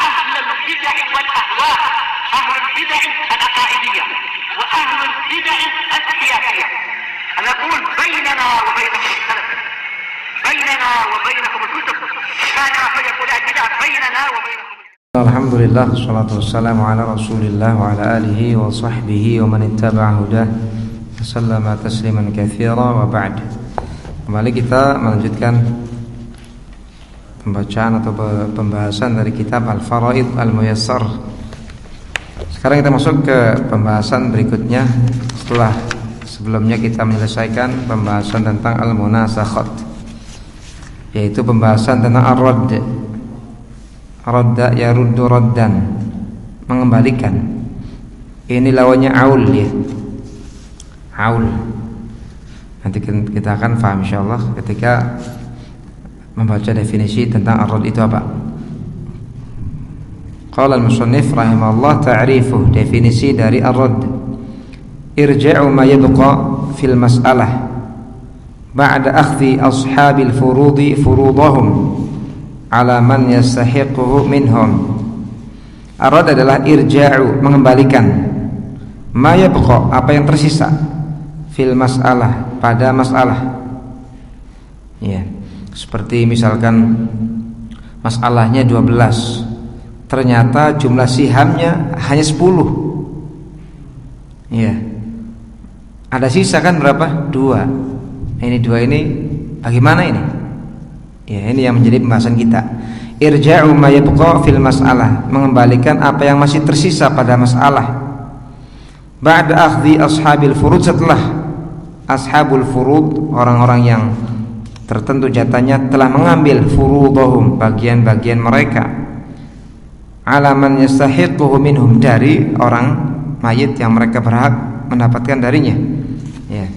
أهل البدع والأهواء، أهل البدع العقائدية وأهل البدع السياسية. أنا أقول بيننا وبينكم السلف، بيننا وبينكم الكتب، كان فيقول البدع بيننا وبينكم. Alhamdulillah, wassalatu wassalamu ala rasulillah wa ala alihi wa sahbihi wa man ittaba'a hudah sallama tasliman katsira wa ba'd. Kembali kita melanjutkan pembacaan atau pembahasan dari kitab Al-Faraid Al-Muyassar. Sekarang kita masuk ke pembahasan berikutnya setelah sebelumnya kita menyelesaikan pembahasan tentang Al-Munasakhat, yaitu pembahasan tentang Ar-Radd. Radda yaruddu raddan, mengembalikan. Ini lawannya aul ya. Aul. Nanti kita akan paham insyaallah ketika membaca definisi tentang ar-radd itu apa. Qala al-musannif rahimahullah ta'rifuh, definisi dari ar-radd. Irja'u ma yabqa fil mas'alah ba'da akhdhi ashabil furudi furudahum ala man yastahiquhu minhum. Ar-radd adalah irja'u, mengembalikan, ma yabqa, apa yang tersisa, fil mas'alah, pada masalah. Ya, seperti misalkan masalahnya 12, ternyata jumlah sihamnya hanya 10. Ya. Ada sisa kan berapa? 2. Ini 2 ini bagaimana ini? Ya, ini yang menjadi pembahasan kita. Irja'u ma yabqa fil mas'alah, mengembalikan apa yang masih tersisa pada masalah. Ba'da akhdhi ashabil furud, setelah ashabul furud, orang-orang yang tertentu jatahnya, telah mengambil furudahum, bagian-bagian mereka, ala man yastahiquhu minhum, dari orang mayit yang mereka berhak mendapatkan darinya. Ya.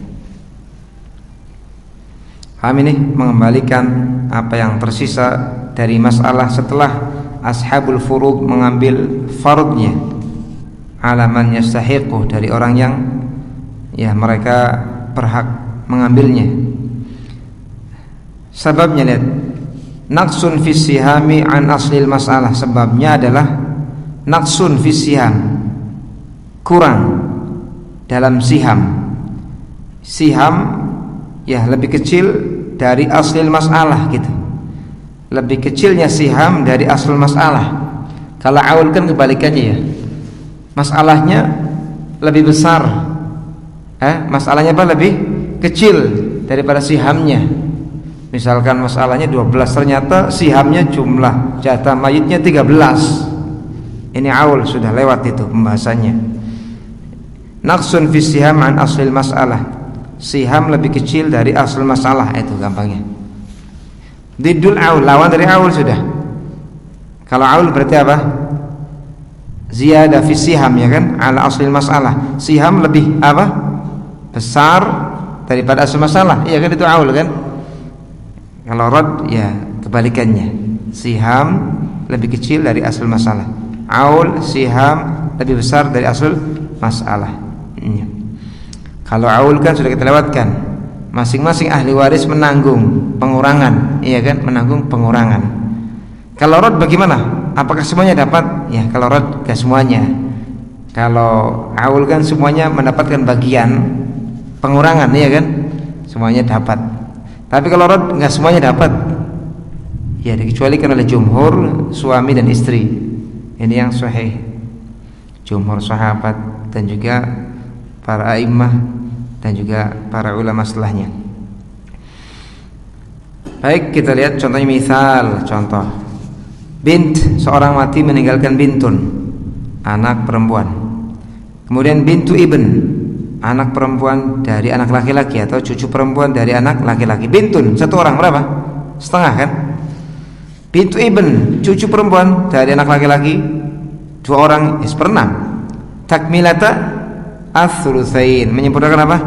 Paham ini? Mengembalikan apa yang tersisa dari masalah setelah ashabul furud mengambil fardnya, ala man yastahiquh, dari orang yang ya mereka berhak mengambilnya. Sebabnya lihat, naqsun fis sihami an aslil masalah, sebabnya adalah naqsun fis siham, kurang dalam siham. Siham ya lebih kecil dari aslil masalah gitu. Lebih kecilnya siham dari aslul masalah. Kalau aul kan kebalikannya ya. Masalahnya lebih besar. Masalahnya apa? Lebih kecil daripada sihamnya. Misalkan masalahnya 12, ternyata sihamnya jumlah jatah mayitnya 13. Ini aul, sudah lewat itu pembahasannya. Naqsun fi siham an aslil masalah. Siham lebih kecil dari asal masalah, itu gampangnya. Diddul aul, lawan dari aul sudah. Kalau aul berarti apa? Ziyadah fi siham, ya kan? Ala aslil masalah. Siham lebih apa? Besar daripada asal masalah. Iya kan, itu aul kan? Kalau radd ya kebalikannya. Siham lebih kecil dari asal masalah. Aul, siham lebih besar dari asal masalah. Kalau aul kan sudah kita lewatkan, masing-masing ahli waris menanggung pengurangan, iya kan, menanggung pengurangan. Kalau radd bagaimana? Apakah semuanya dapat? Ya, kalau radd gak semuanya. Kalau aul kan semuanya mendapatkan bagian pengurangan, iya kan, semuanya dapat. Tapi kalau radd gak semuanya dapat. Ya, dikecualikan oleh jumhur suami dan istri. Ini yang sahih. Jumhur sahabat dan juga para a'immah dan juga para ulama setelahnya. Baik, kita lihat contohnya. Misal, contoh, bint, seorang mati meninggalkan bintun, anak perempuan. Kemudian bintu ibn, anak perempuan dari anak laki-laki atau cucu perempuan dari anak laki-laki. Bintun, satu orang berapa? Setengah kan? Bintu ibn, cucu perempuan dari anak laki-laki, 2 orang, seperenam. Takmilata ats-tsulusain, menyempurnakan apa?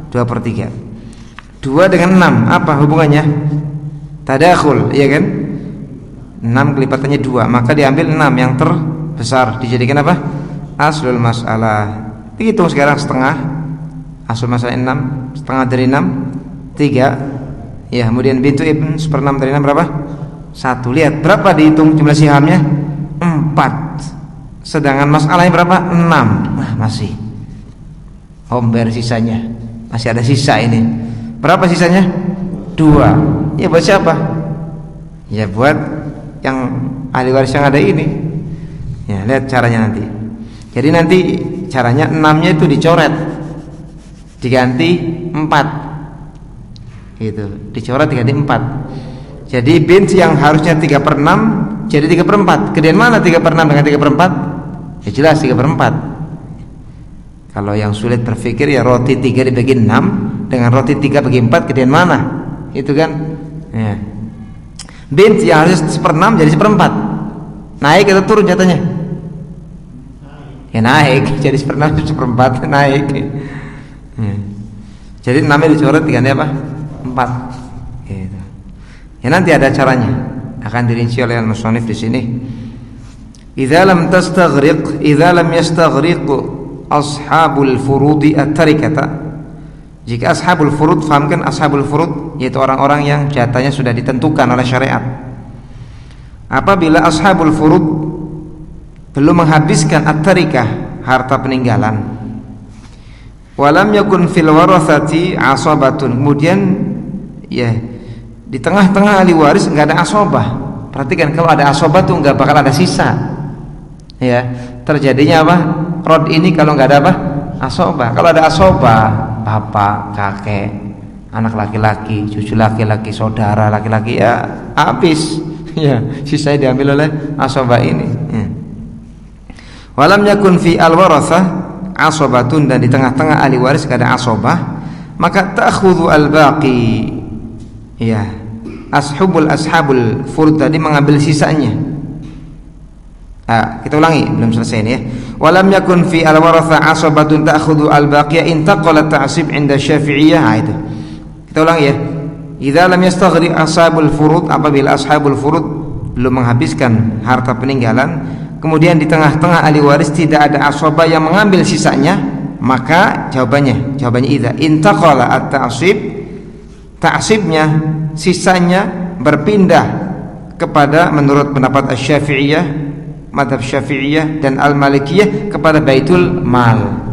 2/3. 2 dengan 6 apa hubungannya? Tadakhul, iya kan? 6 kelipatannya 2, maka diambil 6 yang terbesar, dijadikan apa? Aslul masalah. Dihitung sekarang setengah. Aslul masalah 6, setengah dari 6 3. Ya, kemudian bintu ibn 1/6 dari 6 berapa? 1. Lihat berapa dihitung jumlah sihamnya? 4. sedangkan masalahnya berapa? 6. Nah, masih homber sisanya, masih ada sisa ini. Berapa sisanya? 2. Ya buat siapa? Ya buat yang ahli waris yang ada ini. Ya, lihat caranya nanti. Jadi nanti caranya 6-nya itu dicoret, diganti 4 gitu, dicoret diganti 4. Jadi bint yang harusnya 3/6 jadi 3/4. Gedean mana 3/6 dengan 3/4? Ya jelas 3/4. Kalau yang sulit berpikir ya roti 3 dibagi 6 dengan roti 3 bagi 4, gedean mana? Itu kan ya. Bint yang harusnya 1/6 jadi 1/4. Naik atau turun jatuhnya? Ya naik, jadi 1/6 1/4 naik ya. Jadi 6-nya dicoret diganti apa? 4 gitu. Ya nanti ada caranya, akan dirinci oleh al-musannif di sini. Idza lam yastaghriq ashabul furudi at-tarikata. Jika ashabul furud, fahamkan ashabul furud yaitu orang-orang yang jatahnya sudah ditentukan oleh syariat. Apabila ashabul furud belum menghabiskan at-tarikah, harta peninggalan, walam yakun fil warathati asabatun, kemudian ya di tengah-tengah ahli waris enggak ada asabah. Perhatikan, kalau ada asabah tuh enggak bakal ada sisa. Ya, terjadinya apa? Rod ini kalau enggak ada apa? Asabah. Kalau ada asabah, bapak, kakek, anak laki-laki, cucu laki-laki, saudara laki-laki, ya habis. Ya, sisanya diambil oleh asabah ini. Ya. Walam yakun fi al-warathah asabatun, dan di tengah-tengah ahli waris enggak ada asabah, maka ta'khudhu al-baqi. Ya, ashabul furud tadi mengambil sisanya. Kita ulangi, belum selesai ini ya. Walam yakun fi al-waratha asabatun ta'khudhu al-baqiya in taqala ta'sib 'inda Syafi'iyah. Itu. Kita ulangi ya. Idza lam yastaghri ashabul furud, apabila ashabul furud belum menghabiskan harta peninggalan, kemudian di tengah-tengah ahli waris tidak ada asabah yang mengambil sisanya, maka jawabannya idza intaqala at-ta'sib, ta'sibnya, sisanya berpindah kepada, menurut pendapat Asy-Syafi'iyah, madhab Syafi'iyah dan Al-Malikiyah, kepada baitul mal.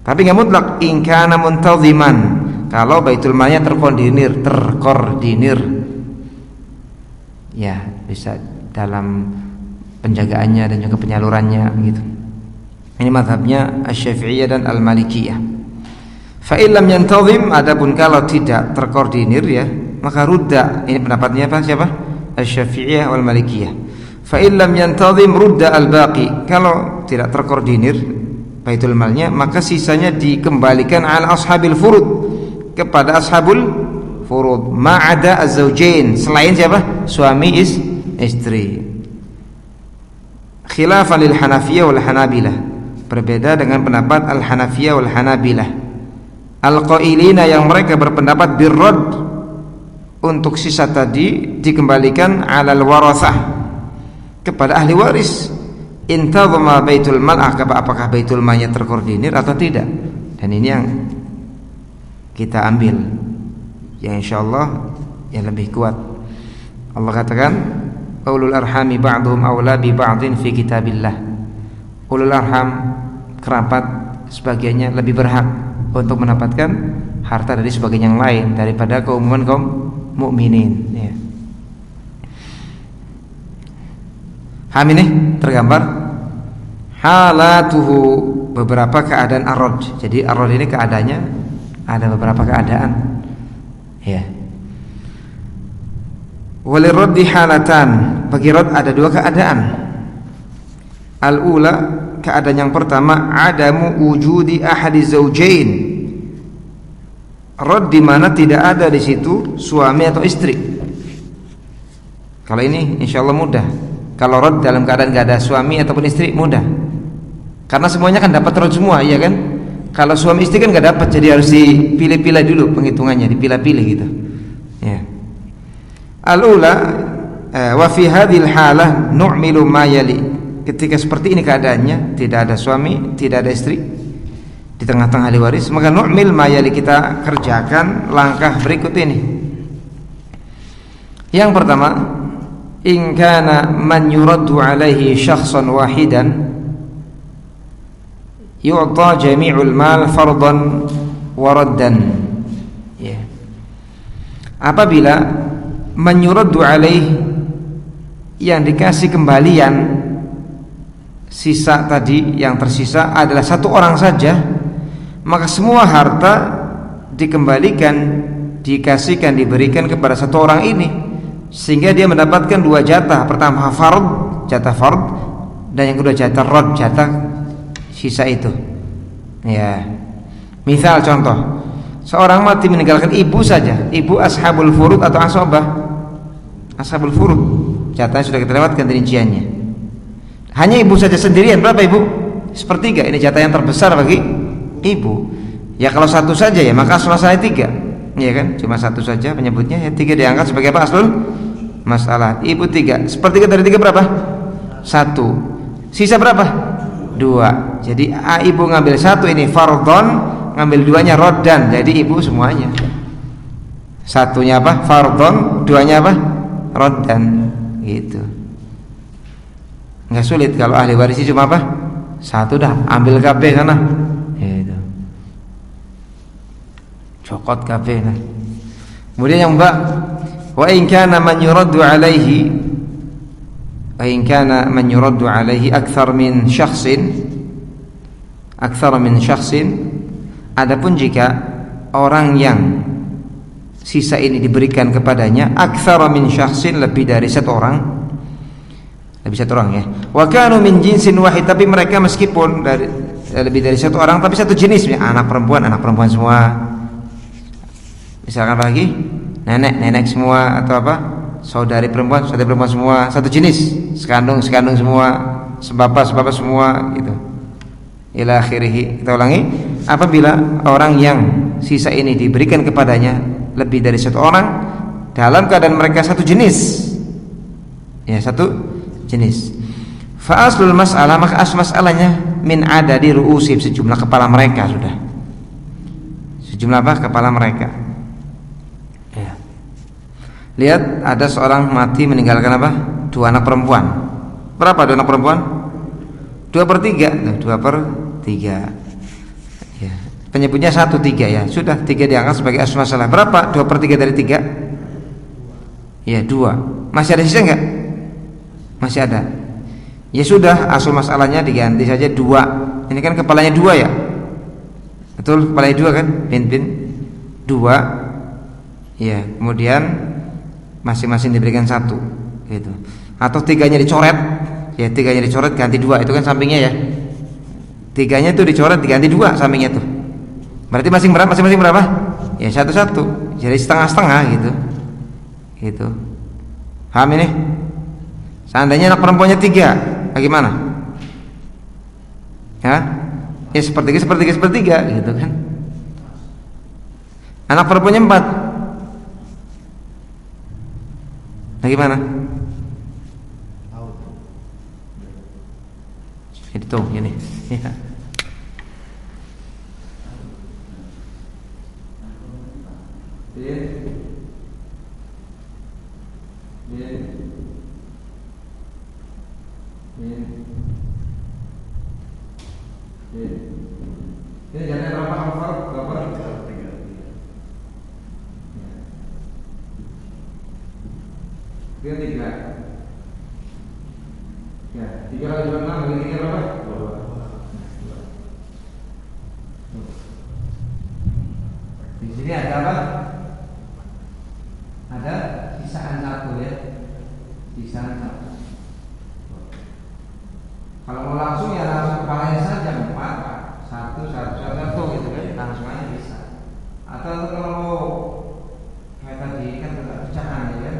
Tapi enggak mutlak, in kana muntaziman, kalau baitul malnya terkoordinir ya, bisa dalam penjagaannya dan juga penyalurannya gitu. Ini madhabnya Asy-Syafi'iyah dan Al-Malikiyah. Fa illam yantazim, adapun kalau tidak terkoordinir ya, maka rudda. Ini pendapatnya apa? Siapa? Asy-Syafi'iyah wal Malikiyah. Fa illam yantazim rudda al-baqi. Kalau tidak terkoordinir baitul malnya, maka sisanya dikembalikan ala ashabil furud, kepada ashabul furud, ma'ada az-zawjain, selain siapa? Suami istri. Khilafan lil Hanafiyah wal Hanabilah, berbeda dengan pendapat al-Hanafiyah wal Hanabilah, al-qailina, yang mereka berpendapat birrad, untuk sisa tadi dikembalikan alal warathah, kepada ahli waris. Intazama baitul mal, apakah baitul malnya terkoordinir atau tidak. Dan ini yang kita ambil, yang insyaallah yang lebih kuat. Allah katakan, ulul arhami ba'dhum awla bi ba'dhin fi kitabillah. Ulul arham, kerabat, sebagiannya lebih berhak untuk mendapatkan harta dari sebagian yang lain daripada keumuman kaum mukminin ya. Ham ini tergambar halatuhu, beberapa keadaan ar-rad. Jadi ar-rad ini keadaannya ada beberapa keadaan ya. Walirraddi halatan, bagi rad ada dua keadaan. Al-ula, keadaan yang pertama, adamu wujudi ahadi zaujain, rad di mana tidak ada di situ suami atau istri. Kalau ini insyaallah mudah. Kalau rad dalam keadaan enggak ada suami ataupun istri mudah, karena semuanya kan dapat rad semua, iya kan? Kalau suami istri kan enggak dapat, jadi harus dipilih-pilih dulu penghitungannya, dipilah-pilih gitu ya. Al-ula wa fi hadhil halah nu'milu ma yali. Ketika seperti ini keadaannya, tidak ada suami, tidak ada istri, di tengah-tengah ahli waris, maka nu'mil ma yali, kita kerjakan langkah berikut ini. Yang pertama, in kana man yuraddu alaihi syakhsan wahidan yu'ta jami'ul mal fardan wa raddan. Ya. Apabila man yuraddu alaihi, yang dikasih kembalian sisa tadi, yang tersisa adalah satu orang saja, maka semua harta dikembalikan, dikasihkan, diberikan kepada satu orang ini, sehingga dia mendapatkan dua jatah. Pertama fard, jatah fard, dan yang kedua jatah rad, jatah sisa itu. Ya. Misal contoh, seorang mati meninggalkan ibu saja, ibu ashabul furud atau asobah. Ashabul furud, jatahnya sudah kita lewatkan rinciannya. Hanya ibu saja sendirian, berapa ibu? Sepertiga. Ini jatah yang terbesar bagi ibu. Ya kalau satu saja ya maka aslul masalah 3, ya kan? Cuma satu saja penyebutnya, ya 3 diangkat sebagai apa? Aslul masalah. Ibu 3, sepertiga dari 3 berapa? 1. Sisa berapa? 2. Jadi ibu ngambil 1 ini fardhon, ngambil 2-nya roddan. Jadi ibu semuanya. 1-nya apa? Fardhon, 2-nya apa? Roddan. Gitu. Enggak sulit kalau ahli warisnya cuma apa? 1 dah, ambil KB sana. Gitu. Cokot KB nah. Kemudian yang mbak, wa in kana man yuraddu alaihi, wa in kana man yuraddu alaihi akthar min syakhsin, adapun jika orang yang sisa ini diberikan kepadanya akthar min syakhsin, lebih dari satu orang ya. Wa kanu min jinsin wahid, tapi mereka meskipun dari lebih dari satu orang tapi satu jenis, anak perempuan semua. Misalkan lagi nenek semua, atau apa? Saudari perempuan semua, satu jenis. Sekandung semua, sebapa semua gitu. Ila akhirih. Kita ulangi, apabila orang yang sisa ini diberikan kepadanya lebih dari satu orang dalam keadaan mereka satu jenis. Ya, satu jenis. Fa aslul mas'alah, maka asal masalahnya min adadi ru'usib, sejumlah kepala mereka sudah. Sejumlah apa? Kepala mereka. Ya. Lihat, ada seorang mati meninggalkan apa? 2 anak perempuan. Berapa 2 anak perempuan? 2/3. 2/3. Ya. Penyebutnya 1/3 ya. Sudah 3 diangkat sebagai asal masalah. Berapa 2/3 dari 3? Ya, 2. Masih ada sisa enggak? Masih ada. Ya sudah, asal masalahnya diganti saja 2. Ini kan kepalanya 2 ya. Betul, kepalanya 2 kan? Bin 2. Ya, kemudian masing-masing diberikan 1 gitu. Atau 3-nya dicoret. Ya, 3-nya dicoret ganti 2, itu kan sampingnya ya. 3-nya itu dicoret diganti 2 sampingnya tuh. Berarti masing-masing berapa? Ya, 1-1. Jadi setengah-setengah gitu. Gitu. Paham ini? Seandainya anak perempuannya 3, bagaimana? Ya sepertiga gitu kan. Anak perempuannya 4, bagaimana? Itu ini ya. Ini jangan berapa hafal? Berapa? 3. Ya, 3 kali 6 bagi 3 berapa? 2. Di sini ada apa? Ada sisaan 1 ya. Sisaan 1. Kalau mau langsung ya langsung kepalanya saja 4, 1 gitu kan, langsung aja bisa. Atau kalau kayak tadi kan ada pecahan ya kan?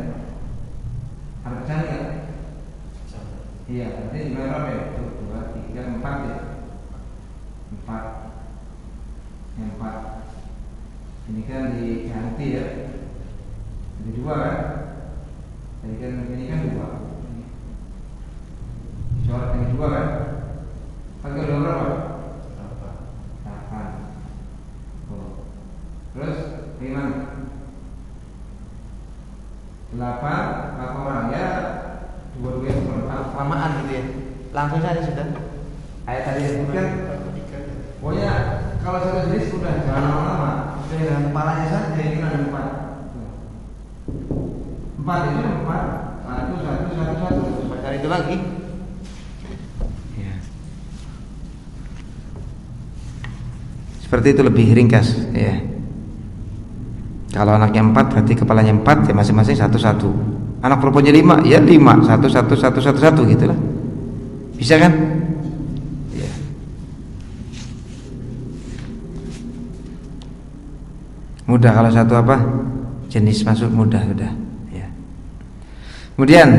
Ada pecahan ya? Iya, berarti gimana berapa ya? 2, 3, 4 ya? 4. Yang 4 ini kan diganti ya. Jadi 2 kan? Jadi kan ini kan 2. Coret yang 2 kan? Pakai 2 berapa? 8. Terus gimana? 8 orang ya, bersamaan gitu ya. Langsung saja sudah. Ayat tadi disebutkan. Pokoknya kalau satu jenis sudah jangan lama-lama. Sudah dengan kepalanya saja ini ada 4. 4 itu 4. 1. Baca itu lagi. Ya. Seperti itu lebih ringkas ya. Kalau anaknya 4 berarti kepalanya 4 ya masing-masing 1. Anak perempuannya 5 ya 5 1 gitulah. Bisa kan? Ya. Mudah kalau satu apa? Jenis masuk mudah sudah. Ya. Kemudian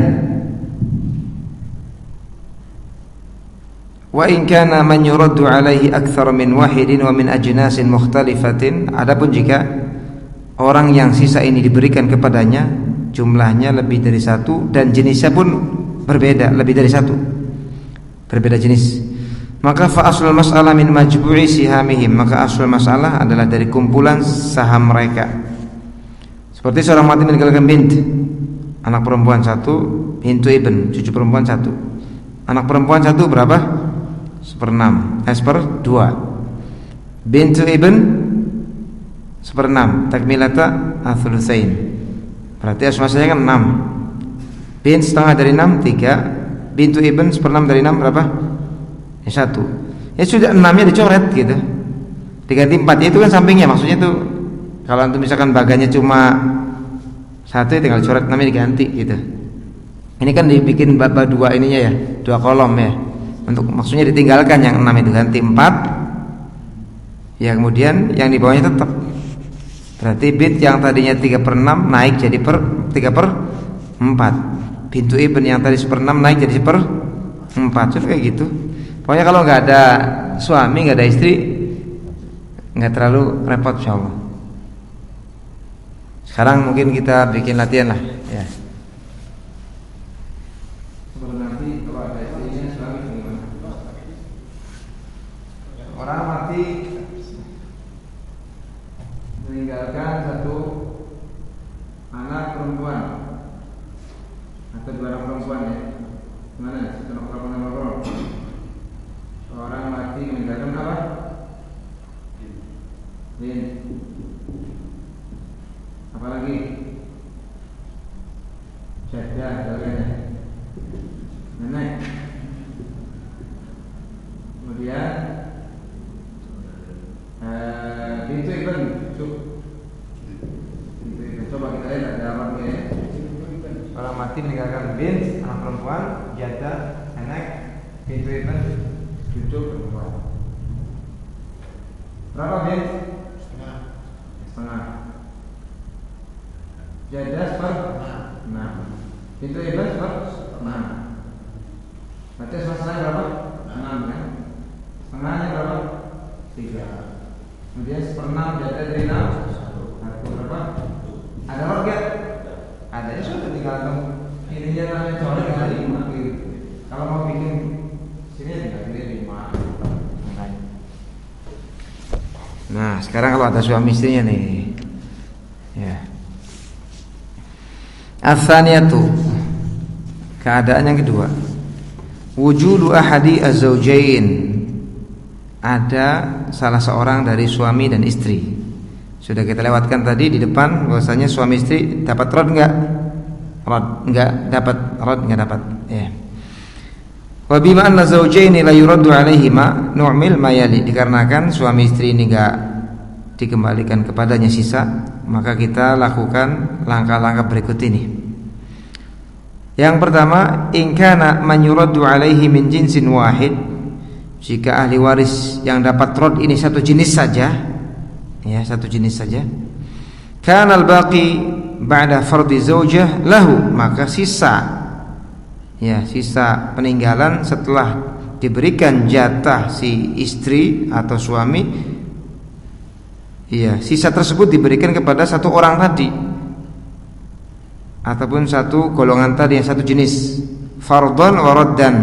wa in kana man yuraddu alaihi akthar min wahidin wa min ajnasin mukhtalifatin, adapun jika orang yang sisa ini diberikan kepadanya jumlahnya lebih dari 1 dan jenisnya pun berbeda, lebih dari 1, berbeda jenis, maka fa aslul mas'alah min majbu'i sihamihim, maka aslul masalah adalah dari kumpulan saham mereka. Seperti seorang mati meninggalkan bint, anak perempuan 1, bintu ibn, cucu perempuan 1. Anak perempuan 1 berapa? 1/6, 1/2. Bintu ibn 1/6, takmilata ats-tsulusain. Berarti asmasanya kan 6. Bin setengah dari 6 3. Bintu ibn 1/6 dari 6 berapa? Ya 1. Ya sudah 6-nya dicoret gitu. Diganti 4, ya itu kan sampingnya, maksudnya itu kalau antum misalkan baganya cuma 1 ya tinggal coret 6-nya diganti gitu. Ini kan dibikin bab 2 ininya ya, 2 kolom ya. Untuk maksudnya ditinggalkan yang 6 itu ganti 4. Ya kemudian yang di bawahnya tetap. Berarti bint yang tadinya 3/6 naik jadi 3/4. Bintu ibn yang tadi 1/6 naik jadi 1/4. Sudah kayak gitu. Pokoknya kalau nggak ada suami, nggak ada istri, nggak terlalu repot insyaallah. Sekarang mungkin kita bikin latihan lah ya. Sebelum nanti kalau ada istrinya suami gimana? Orang mati meninggalkan 1 anak perempuan atau 2 anak perempuan ya. Gimana? 1 anak perempuan. Orang mati meninggalkan apa? Bin. Apa lagi? Jadah, darahnya. Nenek. Kemudian bintu ibn. Coba kita lihat ada alamnya ya. Orang mati meninggalkan bint, anak perempuan, jadah, nenek, bintu ibn, cucu perempuan. Berapa bint? Setengah. Jadah 1/6. Bintu ibn 1/6. Berarti masalahnya berapa? 6 kan? Setengahnya berapa? 3. Kemudian 1/6 jadah dari 6 1 berapa? Ada rot gak? Ada, ya sudah tinggal ininya namanya coret tinggal 5 gitu. Kalau mau bikin sini tinggal pilih 5. Nah sekarang kalau ada suami istrinya nih ya. Ats-tsaniyatu, keadaan yang kedua, wujudu ahadi az-zawjain, ada salah seorang dari suami dan istri. Sudah kita lewatkan tadi di depan bahwasanya suami istri dapat rod enggak? Rod enggak dapat, rod enggak dapat. Ya. Wa bima anna zawjaini la yuraddu alaihima nu'mil ma yali, dikarenakan suami istri ini enggak dikembalikan kepadanya sisa, maka kita lakukan langkah-langkah berikut ini. Yang pertama, in kana man yuraddu alaihi min jinsin wahid, jika ahli waris yang dapat rod ini satu jenis saja, ya satu jenis saja, kana al-baqi ba'da fardhi zaujah lahu, maka sisa peninggalan setelah diberikan jatah si istri atau suami, ya sisa tersebut diberikan kepada satu orang tadi ataupun satu golongan tadi yang satu jenis, fardhan wa raddan,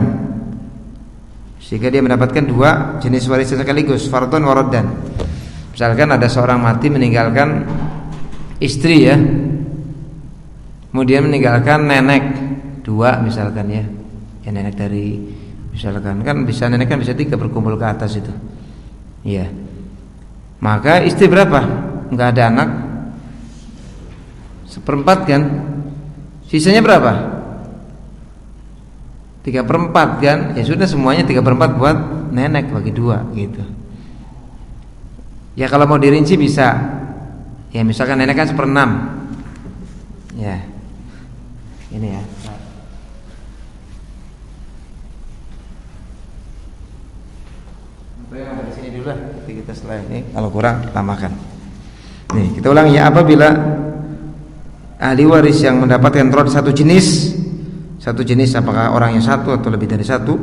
sehingga dia mendapatkan 2 jenis warisan sekaligus, fardhan wa raddan. Misalkan ada seorang mati meninggalkan istri ya, kemudian meninggalkan nenek 2 misalkan ya ya nenek dari, misalkan kan bisa nenek kan bisa 3 berkumpul ke atas itu. Iya. Maka istri berapa? Enggak ada anak. 1/4 kan? Sisanya berapa? 3/4 kan? Ya sudah semuanya 3/4 buat nenek, bagi 2 gitu. Ya kalau mau dirinci bisa. Ya misalkan nenek kan 1/6. Ya. Ini ya. Di sini dulu lah. Nanti kita setelah ini kalau kurang tambahkan. Nih, kita ulangi ya, apabila ahli waris yang mendapatkan rod satu jenis, apakah orangnya 1 atau lebih dari 1,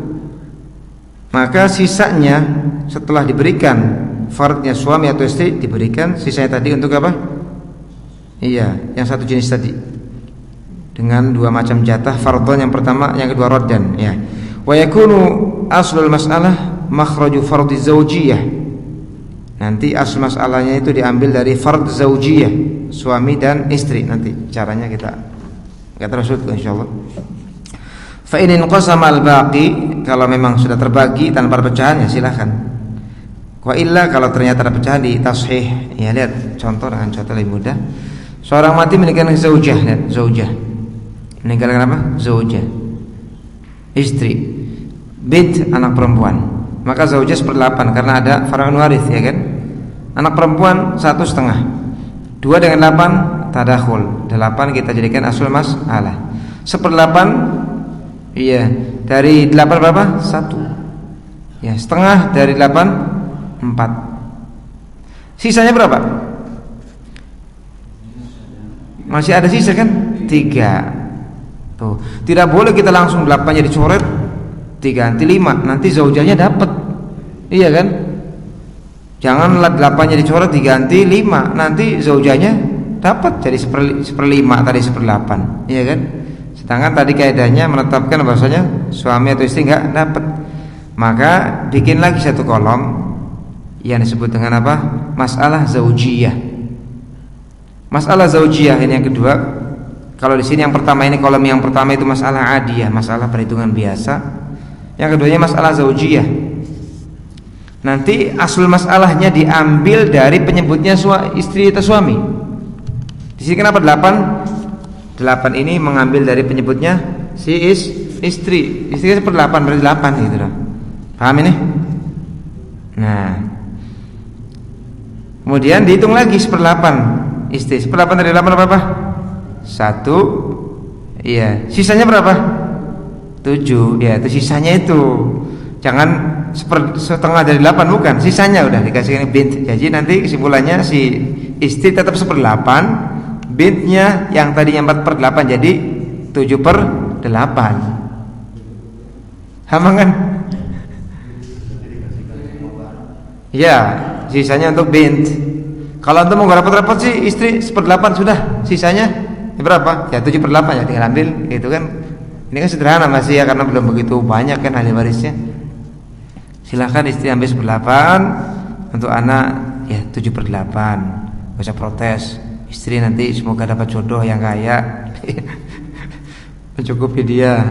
maka sisanya setelah diberikan fardnya suami atau istri, diberikan sisanya tadi untuk apa? Iya, yang 1 jenis tadi, dengan 2 macam jatah fardhon, yang pertama, yang kedua roddan. Ya. Wa yakunu aslul mas'alah makhraju fardhi zaujiyah. Nanti asal masalahnya itu diambil dari fard zaujiyah, suami dan istri. Nanti caranya kita terus insyaallah. Fa in inqasama al-baqi, kalau memang sudah terbagi tanpa perpecahan ya silakan. Wa illa, kalau ternyata ada pecahan di tashih. Ya lihat contoh dengan contoh lebih mudah. Seorang mati meninggalkan zaujah, lihat zaujah. Meninggalkan apa? Zaujah. Istri. Bint, anak perempuan. Maka zaujah 1/8 karena ada far'un waris, ya kan? Anak perempuan 1/2. 2 dengan 8 tadakhul. 8 kita jadikan asul mas'alah. 1/8, iya, dari 8 berapa? 1. Ya, setengah dari 8 4. Sisanya berapa? Masih ada sisa kan? 3. Tuh, tidak boleh kita langsung 8-nya dicoret diganti 5, nanti zaujahnya dapat. Iya kan? Jangan 8-nya dicoret diganti 5, nanti zaujahnya dapat jadi 1/5 tadi 1/8. Iya kan? Sedangkan tadi kaidahnya menetapkan bahwasanya suami atau istri enggak dapat. Maka bikin lagi 1 kolom yang disebut dengan apa? Masalah zaujiyah. Masalah zaujiyah ini yang kedua. Kalau di sini yang pertama ini, kolom yang pertama itu masalah adiyah, masalah perhitungan biasa. Yang keduanya masalah zaujiyah. Nanti asul masalahnya diambil dari penyebutnya istri atau suami. Di sini kenapa 8? 8 ini mengambil dari penyebutnya si istri. Istri 1/8 berarti 8 gitu loh. Paham ini? Nah. Kemudian dihitung lagi 1/8 istri. 1/8 dari 8 berapa? 1. Iya, sisanya berapa? 7. Ya, itu sisanya itu. Jangan setengah dari 8, bukan. Sisanya udah dikasihkan bint. Jadi nanti kesimpulannya si istri tetap 1/8, bintnya yang tadinya 4/8 jadi 7/8. Paham kan? Ya, sisanya untuk bint. Kalau antum mau repot-repot sih istri 1/8 sudah, sisanya berapa? Ya 7/8 ya tinggal ambil, gitu kan. Ini kan sederhana masih ya, karena belum begitu banyak kan ahli warisnya. Silahkan istri ambil 1/8, untuk anak ya 7/8. Gak usah protes. Istri nanti semoga dapat jodoh yang kaya, mencukupi dia.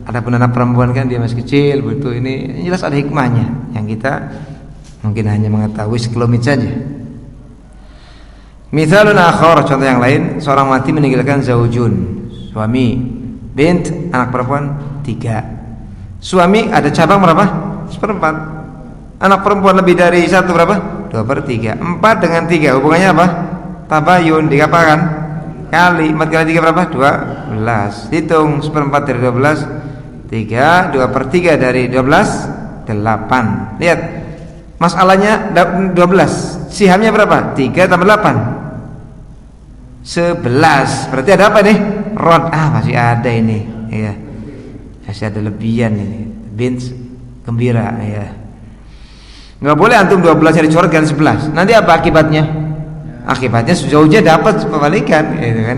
Adapun anak perempuan kan dia masih kecil, betul. Ini jelas ada hikmahnya yang kita mungkin hanya mengetahui sekelumit saja. Mithalun akhar, contoh yang lain, seorang mati meninggalkan zaujun, suami, bint, anak perempuan 3. Suami ada cabang berapa? 1/4. Anak perempuan lebih dari 1 berapa? 2/3. 4 dengan 3 hubungannya apa? Tabayun, dikapakan? Kali 4 kali 3 berapa? 12. Hitung 1/4 dari 12, 3. 2/3 dari 12, 8. Lihat, masalahnya 12. Sihamnya berapa? 3 tambah 8, 11. Berarti ada apa nih? Rod. Masih ada ini. Iya. Masih ada lebihan ini. Bint gembira, ya. Enggak boleh antum 12 nya dicoret dengan 11. Nanti apa akibatnya? Akibatnya zaujah dapat kebalikan, gitu kan.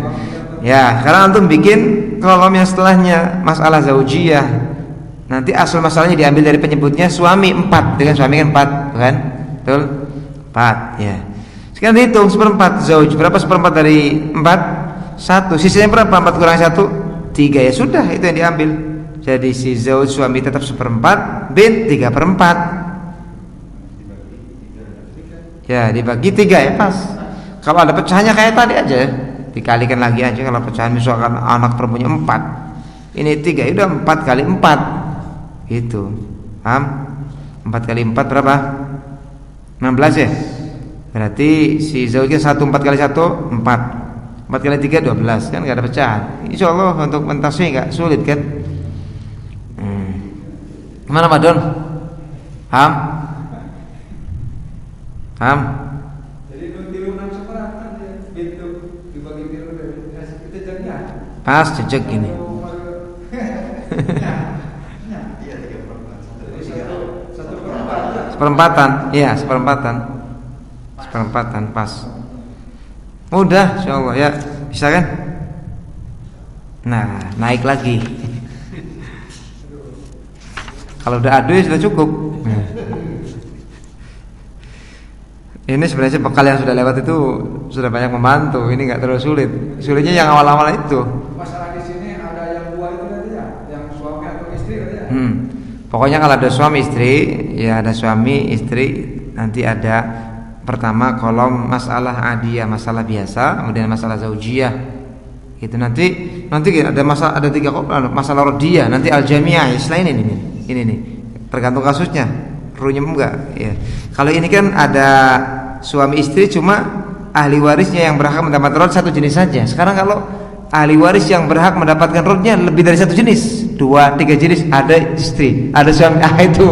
Ya, karena antum bikin kolom yang setelahnya masalah zaujiyah. Nanti asal masalahnya diambil dari penyebutnya suami 4, dengan suami kan 4, kan? Betul? 4, ya. Sekarang dihitung 1/4 zauj. Berapa 1/4 dari 4? 1. Sisanya berapa? 4 kurang 1? 3. Ya sudah, itu yang diambil. Jadi si zauj suami tetap 1/4, bint 3/4. Ya dibagi 3 ya pas. Kalau ada pecahannya kayak tadi aja, dikalikan lagi aja. Kalau pecahan misalkan anak perempuannya 4, ini 3, udah 4 kali 4 gitu. Paham? 4 kali 4 berapa? 16 ya. Berarti si zaujnya 1, 4 kali 1 4, 4 kali 3 12, kan nggak ada pecahan. Insya Allah untuk mentasbih nggak sulit kan? Gimana Pak Don? Paham? Paham? Jadi tiru 6 seperempat ya, itu dibagi tiru dari kita jadinya. Pas jejak ini. Seperempatan, iya seperempatan pas. Mudah, insyaallah ya, bisa kan? Nah, naik lagi. Kalau udah adu ya sudah cukup. Ini sebenarnya bekal yang sudah lewat itu sudah banyak membantu. Ini nggak terlalu sulit. Sulitnya yang awal-awal itu. Masalah di sini ada yang dua itu tadi ya, yang suami atau istri tadi ya. Pokoknya kalau ada suami istri, ya ada suami istri. Nanti ada pertama kolom masalah adiyah, masalah biasa, kemudian masalah zaujiyah. Itu nanti ada masalah, ada 3 kolom, masalah rodiyah, nanti al-jamiah. Selain ini nih, tergantung kasusnya. Runyem enggak ya. Kalau ini kan ada suami istri, cuma ahli warisnya yang berhak mendapatkan rod 1 jenis saja. Sekarang kalau ahli waris yang berhak mendapatkan rodnya lebih dari 1 jenis, 2, 3 jenis, ada istri, ada suami, itu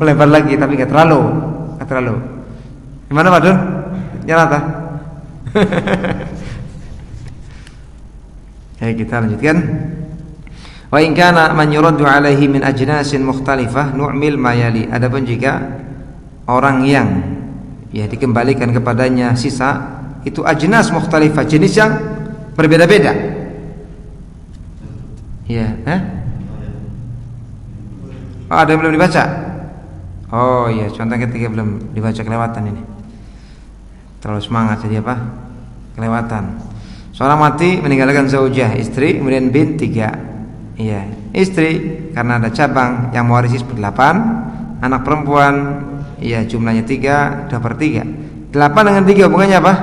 melebar lagi, tapi nggak terlalu. Gimana Pak Don? Nyata? Oke, kita lanjutkan. Wa in kana man yuraddu alaihi min ajnasin mukhtalifah nu'mil ma yali. Adapun jika orang yang ya dikembalikan kepadanya sisa itu ajnas mukhtalifah, jenis yang berbeda-beda. Ya, Oh, ada yang belum dibaca? Oh iya, contoh ketiga belum dibaca, kelewatan ini. Terlalu semangat jadi apa? Kelewatan. Seorang mati meninggalkan zaujah, istri, kemudian bint 3. Iya, istri karena ada cabang yang mewarisi 8, anak perempuan, iya jumlahnya 3, 2/3. 8 dengan 3 hubungannya apa?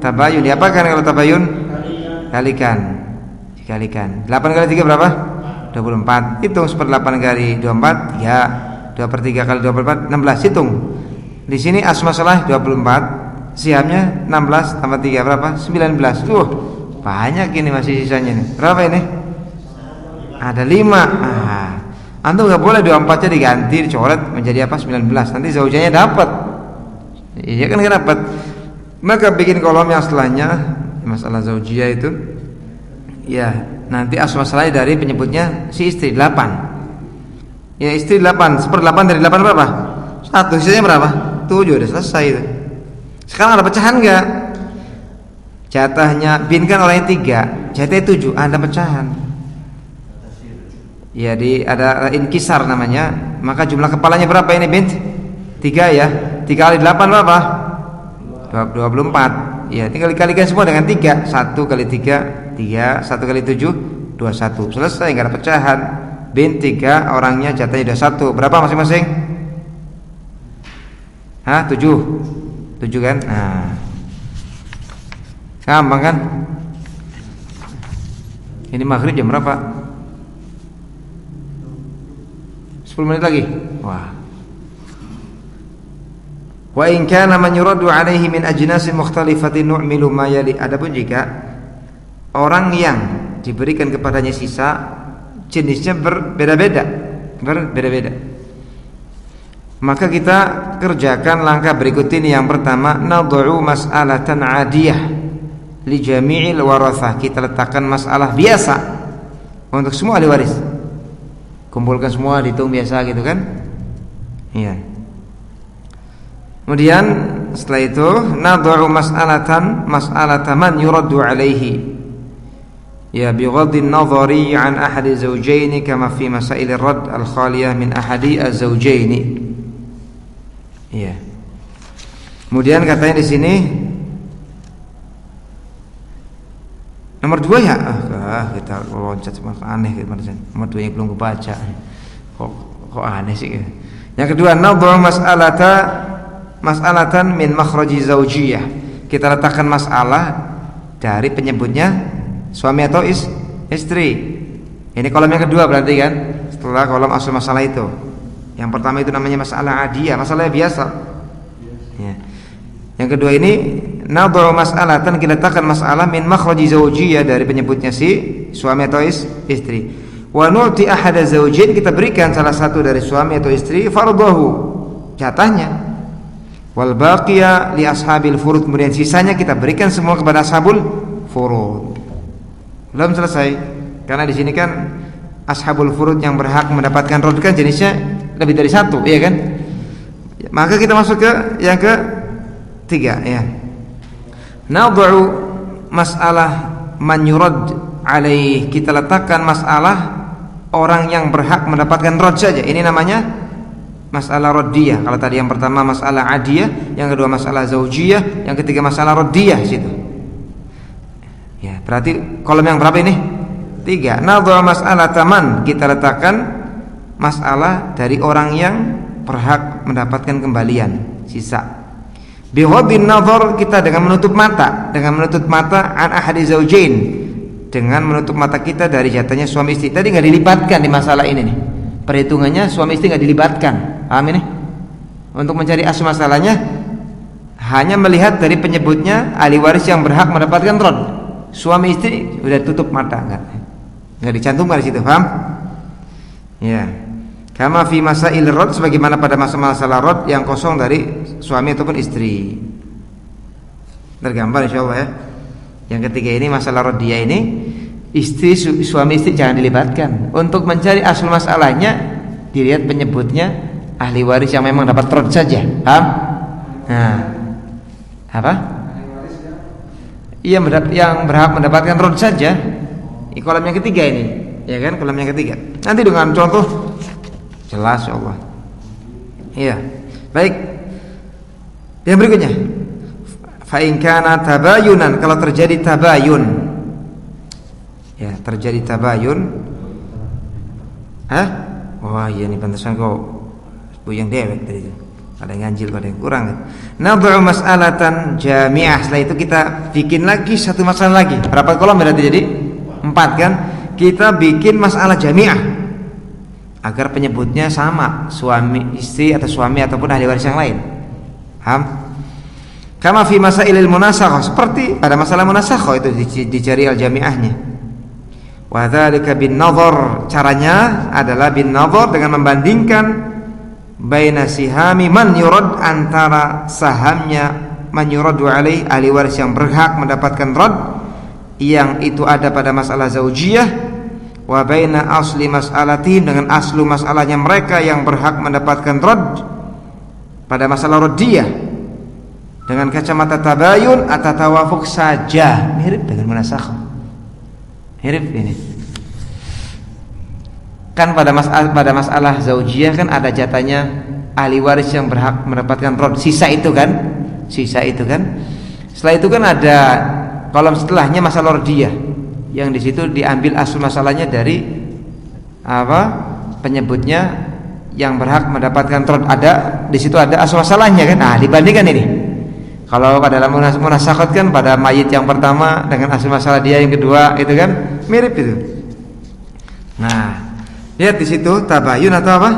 Tabayun. Diapakan kalau tabayun? Dikalikan. 8 kali 3 berapa? 24. Hitung 1/8 kali 24, 3. 2/3 kali 24, 16. Hitung. Di sini asmasalah 24, siamnya 16 tambah 3 berapa? 19. Banyak ini masih sisanya nih. Berapa ini? Ada 5. Antum nggak boleh 24-nya diganti, dicoret menjadi apa? 19. Nanti zaujanya dapat. Iya kan nggak dapat. Maka bikin kolom yang setelahnya masalah zaujiyah itu. Ya, nanti asal masalahnya dari penyebutnya si istri 8. Ya istri 8, 1/8 dari 8 berapa? 1, sisanya berapa? 7, udah selesai itu. Sekarang ada pecahan nggak? Jatahnya bin kan orangnya 3, jatahnya 7, ada pecahan. Ya ada inkisar namanya. Maka jumlah kepalanya berapa ini bint? 3 ya. 3 kali 8 berapa? 24. Ya tinggal dikalikan semua dengan 3. 1 kali 3 3, 1 kali 7 21. Selesai, nggak ada pecahan. Bint 3, orangnya jatahnya 21. Berapa masing-masing? 7 kan? Nah, gampang kan? Ini maghrib jam berapa? 10 menit lagi. Wah. Wa in kana man yuraddu alaihi min ajnasin mukhtalifatin nu'milu ma yali. Adapun jika orang yang diberikan kepadanya sisa jenisnya berbeda-beda, maka kita kerjakan langkah berikut ini. Yang pertama, nad'u mas'alatan 'adiyah li jami'il warathah. Kita letakkan masalah biasa untuk semua ahli waris. Kumpulkan semua, dihitung biasa gitu kan? Iya. Kemudian setelah itu nad'u mas'alatan man yuraddu alaihi. Ya bighaddi an-nadhari an ahadi zawjaini kama fi masail ar-radd al-khaliyah min ahadi az-zawjaini. Iya. Kemudian katanya di sini nomor 2 ya? kita loncat semua aneh gitu nomor 2 yang belum kebaca kok aneh sih gitu. Yang kedua, nadhur mas'alatan min makhraji zaujiyah. Kita letakkan masalah dari penyebutnya suami atau istri. Ini kolom yang kedua berarti kan, setelah kolom asal masalah itu. Yang pertama itu namanya masalah adiyah, masalah biasa. Ya. Yang kedua ini nadhur mas'alatan, kita letakkan masalah min makhraji zaujiyah, dari penyebutnya si suami atau istri. Wa nu'ti ahada zawjain, kita berikan salah satu dari suami atau istri fardahu, jatahnya. Wal baqiya li ashabil furud, kemudian sisanya kita berikan semua kepada ashabul furud. Belum selesai, karena di sini kan ashabul furud yang berhak mendapatkan rod kan jenisnya lebih dari satu, iya kan? Maka kita masuk ke yang ketiga, ya. Nad'u mas'alah man yurad alaih, kita letakkan masalah orang yang berhak mendapatkan rod saja. Ini namanya masalah raddiyah. Kalau tadi yang pertama masalah adiyah, yang kedua masalah zaujiyah, yang ketiga masalah raddiyah situ. Ya, berarti kolom yang berapa ini? 3. Nadhur mas'alah taman, kita letakkan masalah dari orang yang berhak mendapatkan kembalian, sisa. Bighadin nadhar, kita dengan menutup mata, an ahadi zaujain, dengan menutup mata kita dari jatahnya suami istri. Tadi nggak dilibatkan di masalah ini nih. Perhitungannya suami istri nggak dilibatkan. Paham ini? Untuk mencari asal masalahnya hanya melihat dari penyebutnya ahli waris yang berhak mendapatkan rod. Suami istri udah tutup mata, nggak dicantumkan di situ. Paham? Ya. Kama fi masail rod, sebagaimana pada masalah rod yang kosong dari suami ataupun istri. Tergambar insyaallah ya. Yang ketiga ini masalah rodiyah ini, istri suami istri jangan dilibatkan. Untuk mencari asal masalahnya dilihat penyebutnya ahli waris yang memang dapat rod saja. Paham? Nah, apa? Iya, yang berhak mendapatkan rod saja. Di kolom yang ketiga ini, ya kan? Kolom yang ketiga. Nanti dengan contoh jelas insyaallah. Iya. Baik. Yang berikutnya, fa in kana tabayunan, kalau terjadi tabayun. Ya, terjadi tabayun. Hah? Wah, iya nih pantesan kok buyang dewek tadi. Ada yang ganjil, ada yang kurang. Nad'u mas'alatan jami'ah. Setelah itu kita bikin lagi satu masalah lagi. Berapa kolom berarti jadi? 4 kan? Kita bikin masalah jami'ah agar penyebutnya sama, suami istri atau suami ataupun ahli waris yang lain. Paham? Kama fi masailil munasakhah, seperti pada masalah munasakhah itu dicari al-jami'ahnya. Wa dzalika bin nadhar, caranya adalah bin nadhar dengan membandingkan baina sihami man yurad, antara sahamnya man yuradu alaih, ahli waris yang berhak mendapatkan rad, yang itu ada pada masalah zaujiyah, wa baina asli mas'alatin, dengan aslu masalahnya mereka yang berhak mendapatkan rad pada masalah raddiyah, dengan kacamata tabayun atau tawafuk saja, mirip dengan munasakhah. Mirip ini. Kan pada masalah zaujiyah kan ada jatahnya ahli waris yang berhak mendapatkan rod, sisa itu kan. Setelah itu kan ada kolom setelahnya masalah raddiyah, yang di situ diambil asal masalahnya dari apa? Penyebutnya yang berhak mendapatkan rod, ada di situ ada asal masalahnya kan. Nah, dibandingkan ini. Kalau pada dalam munasakhah kan pada mayit yang pertama dengan asal masalah dia yang kedua, itu kan mirip itu. Nah, lihat di situ tabayun atau apa?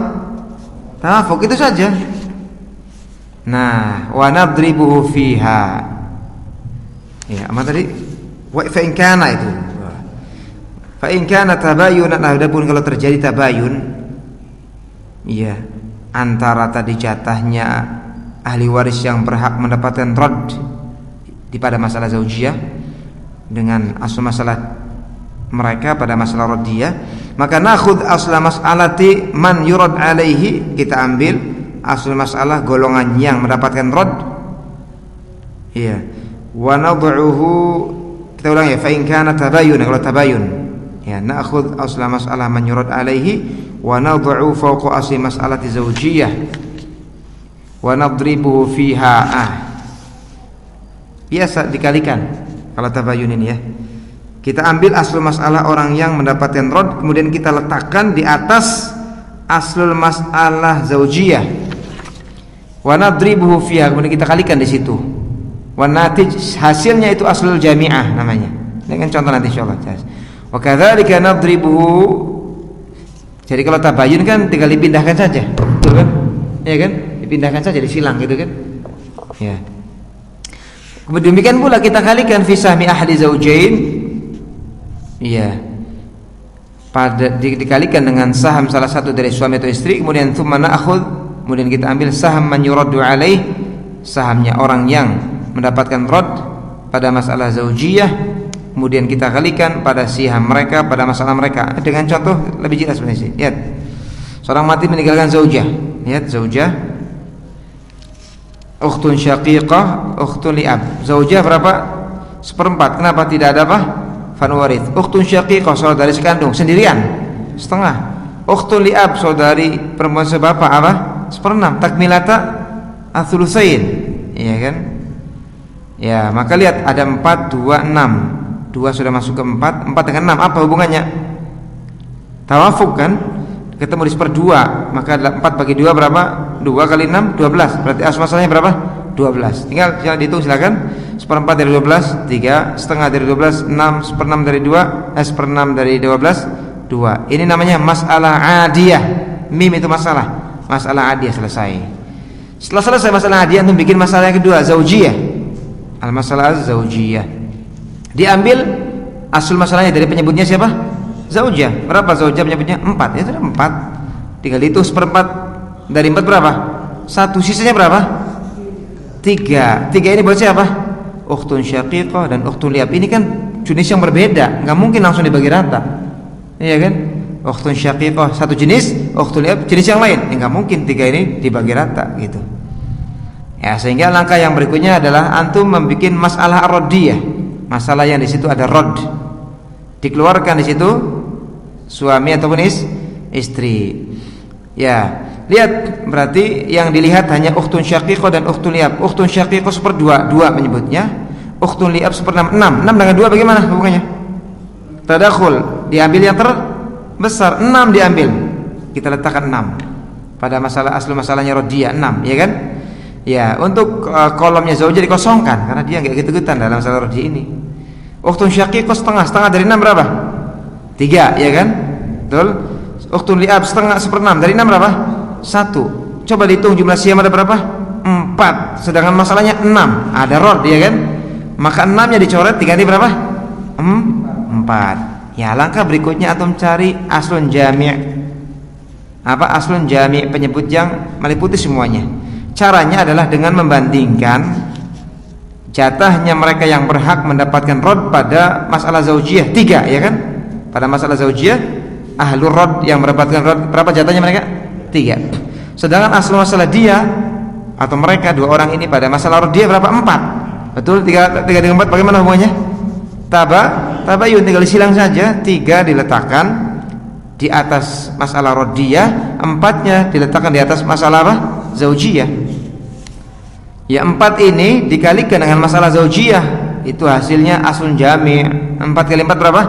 Tawafuk, itu saja. Nah, wa nadribuhu fiha. Ya, apa tadi? Wa fa in kana itu. Fa in kana tabayunan, adapun kalau terjadi tabayun, iya, antara tadi jatahnya ahli waris yang berhak mendapatkan rad di pada masalah zaujiyah dengan asal masalah mereka pada masalah raddiyah, maka nakhud asla mas'alati man yurad alaihi, kita ambil asal masalah golongan yang mendapatkan rad. Iya. Wa nad'uhu, kita ulang ya, fa in kana tabayun, kalau tabayun ya, nakhud asla mas'alah man yurad alaihi wa nad'u fawqa asli mas'alati zaujiyah wa nadribuhu fiha. Biasa dikalikan kalau tabayun ini ya. Kita ambil aslul masalah orang yang mendapatkan rod, kemudian kita letakkan di atas aslul masalah zaujiyah. Wa nadribuhu fiha, kemudian kita kalikan di situ. Wa natij, hasilnya itu aslul jami'ah namanya. Dengan contoh nanti insyaallah. Wa kadzalika nadribuhu. Jadi kalau tabayun kan tinggal dipindahkan saja, betul kan? Ya kan? Dipindahkan saja, disilang gitu kan? Ya. Kemudian demikian pula kita kalikan fi sahmi ahli zaujain. Iya. Dikalikan dengan saham salah satu dari suami atau istri, kemudian tsumma na'khudh, kemudian kita ambil saham man yuraddu alaih, sahamnya orang yang mendapatkan rad pada masalah zaujiyah, kemudian kita kalikan pada siham mereka pada masalah mereka. Dengan contoh lebih jelas sebenarnya. Lihat. Seorang mati meninggalkan zaujah. Lihat zaujah. Ukhtun syaqiqah, ukhtun li'ab. Zaujah berapa? 1/4. Kenapa tidak ada apa? Fanwarith. Ukhtun syaqiqah, saudari sekandung sendirian, setengah. Ukhtun li'ab, saudari perempuan sebapak apa? 1/6. Takmilata ats-tsulusain. Iya kan? Ya, maka lihat ada 4, 2, 6. 2 sudah masuk ke 4, 4 dengan 6 apa hubungannya? Tawafuk kan? Ketemu di 1/2, maka 4 bagi 2 berapa? 2 kali 6, 12. Berarti asal masalahnya berapa? 12. Tinggal dihitung silakan. 1/4 dari 12, 3. Setengah dari 12, 6. 1/6 dari 2, 1/6 dari 12, 2. Ini namanya masalah adiyah. Mim itu masalah. Masalah adiyah selesai. Setelah selesai masalah adiyah, antum bikin masalah yang kedua, zaujiyah. Al-masalah zaujiyah. Diambil asul masalahnya dari penyebutnya siapa? Zaujah. Berapa zaujah penyebutnya? 4. Ya sudah 4. Tinggal itu 1/4 dari 4 berapa? 1. Sisanya berapa? 3. 3 ini buat siapa? Ukhtun syaqiqah dan ukhtun li'ab. Ini kan jenis yang berbeda, enggak mungkin langsung dibagi rata. Iya kan? Ukhtun syaqiqah satu jenis, ukhtun li'ab jenis yang lain. Enggak mungkin 3 ini dibagi rata gitu. Ya, sehingga langkah yang berikutnya adalah antum membuat masalah ar-raddiyah. Masalah yang di situ ada rod. Dikeluarkan di situ suami ataupun istri. Ya, lihat berarti yang dilihat hanya ukhtun syaqiqah dan ukhtun li'ab. Ukhtun syaqiqah 1/2, 2 menyebutnya. Ukhtun li'ab 1/6, 6. 6 dengan 2 bagaimana hubungannya? Tadakhul, diambil yang terbesar, 6 diambil. Kita letakkan 6. Pada masalah aslu masalahnya raddiyah 6, ya kan? Ya, untuk kolomnya zaujah dikosongkan karena dia enggak gitu-gituan dalam masalah raddiyah ini. Ukhtun syaqiqah setengah dari 6 berapa? 3, ya kan? Betul? Ukhtun li'ab setengah 1/6 dari 6 berapa? 1. Coba dihitung jumlah siam ada berapa? 4. Sedangkan masalahnya 6. Ada rod, ya kan? Maka 6-nya dicoret diganti berapa? 4. Ya, langkah berikutnya antum cari aslun jami'. Apa aslun jami'? Penyebut yang meliputi semuanya. Caranya adalah dengan membandingkan jatahnya mereka yang berhak mendapatkan rod pada masalah zaujiyah 3, ya kan? Pada masalah zaujiyah ahlur rod yang mendapatkan rod berapa jatahnya mereka? 3. Sedangkan asal masalah dia atau mereka 2 orang ini pada masalah rod dia berapa? 4. Betul? 3 dengan 4 bagaimana hubungannya? Tabayun, tinggal disilang saja. 3 diletakkan di atas masalah rod dia, 4-nya diletakkan di atas masalah apa? Zaujiyah. Ya, 4 ini dikalikan dengan masalah zaujiyah, itu hasilnya aslun jami'. 4 kali 4 berapa?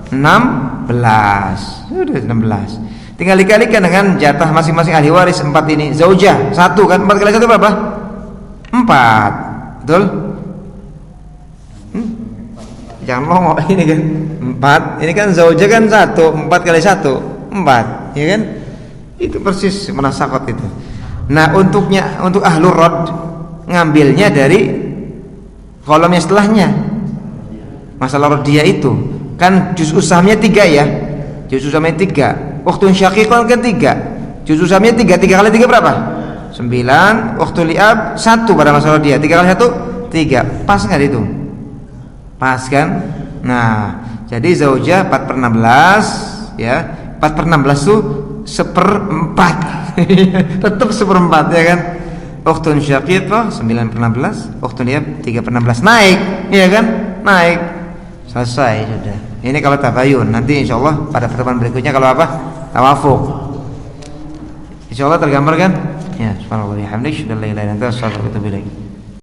16. Sudah 16. Tinggal dikalikan dengan jatah masing-masing ahli waris 4 ini. Zaujah 1 kan, 4 kali 1 berapa? 4. Betul? Jangan ngomong ini kan 4. Ini kan zaujah kan 1, 4 kali 1 4, ya kan? Itu persis menasakot itu. Nah, untuk ahlur rod ngambilnya dari kolom yang setelahnya. Masalah raddiyah itu kan juz usamnya 3 ya. Juz usamnya 3. Ukhtun syaqiqah kan 3. Juz usamnya 3. 3 kali 3 berapa? 9. Ukhtun li'ab 1 pada masalah raddiyah. 3 kali 1 3. Pas enggak itu? Pas kan? Nah, jadi zaujah 4/16 ya. 4/16 tuh 1/4. Tetap 1/4 ya kan? Ukhtun syaqiqah 9/16, ukhtun li'ab 3/16. Naik, iya kan? Naik. Selesai sudah. Ini kalau tabayun. Nanti insyaallah pada pertemuan berikutnya kalau apa? Tawafuk. Insyaallah tergambar kan? Ya, subhanallah wa bihamdihi, la ilaha illa anta, astaghfiruka wa atubu ilaik.